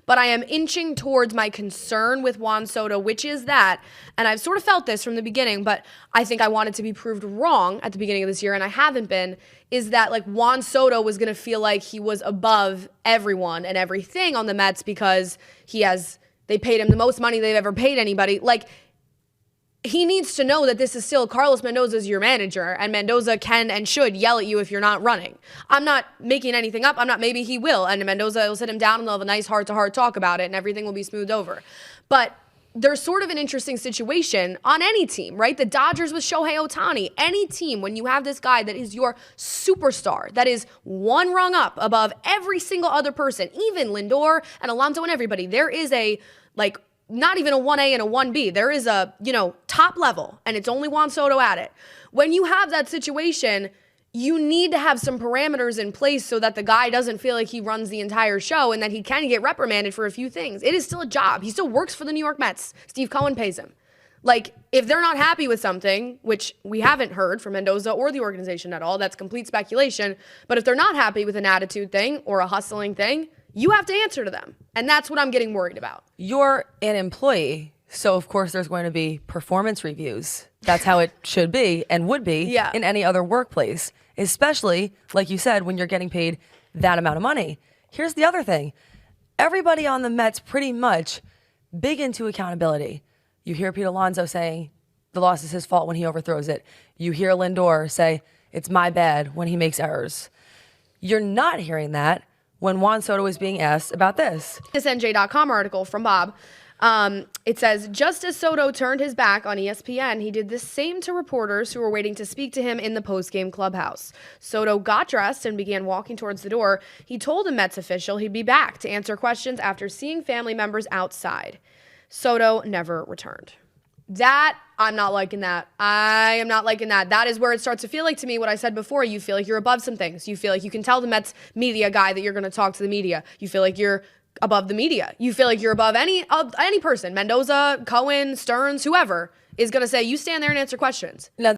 but I am inching towards my concern with Juan Soto, which is that, and I've sort of felt this from the beginning, but I think I wanted to be proved wrong at the beginning of this year, and I haven't been, is that like Juan Soto was going to feel like he was above everyone and everything on the Mets because they paid him the most money they've ever paid anybody. Like, he needs to know that this is still Carlos Mendoza's your manager, and Mendoza can and should yell at you if you're not running. I'm not making anything up. Maybe he will, and Mendoza will sit him down and they'll have a nice heart-to-heart talk about it, and everything will be smoothed over. But there's sort of an interesting situation on any team, right? The Dodgers with Shohei Ohtani. Any team, when you have this guy that is your superstar, that is one rung up above every single other person, even Lindor and Alonso and everybody, there is a, like, not even a 1A and a 1B. There is a, top level, and it's only Juan Soto at it. When you have that situation, you need to have some parameters in place so that the guy doesn't feel like he runs the entire show and that he can get reprimanded for a few things. It is still a job. He still works for the New York Mets. Steve Cohen pays him. Like, if they're not happy with something, which we haven't heard from Mendoza or the organization at all, that's complete speculation. But if they're not happy with an attitude thing or a hustling thing, you have to answer to them. And that's what I'm getting worried about. You're an employee, so of course there's going to be performance reviews. That's how it should be and would be in any other workplace, especially, like you said, when you're getting paid that amount of money. Here's the other thing. Everybody on the Mets pretty much big into accountability. You hear Pete Alonso saying the loss is his fault when he overthrows it. You hear Lindor say it's my bad when he makes errors. You're not hearing that when Juan Soto is being asked about this. This NJ.com article from Bob, it says, just as Soto turned his back on ESPN, he did the same to reporters who were waiting to speak to him in the post-game clubhouse. Soto got dressed and began walking towards the door. He told a Mets official he'd be back to answer questions after seeing family members outside. Soto never returned. I'm not liking that. I am not liking that. That is where it starts to feel like, to me, what I said before. You feel like you're above some things. You feel like you can tell the Mets media guy that you're going to talk to the media. You feel like you're above the media. You feel like you're above any person. Mendoza, Cohen, Stearns, whoever is going to say, you stand there and answer questions. Now,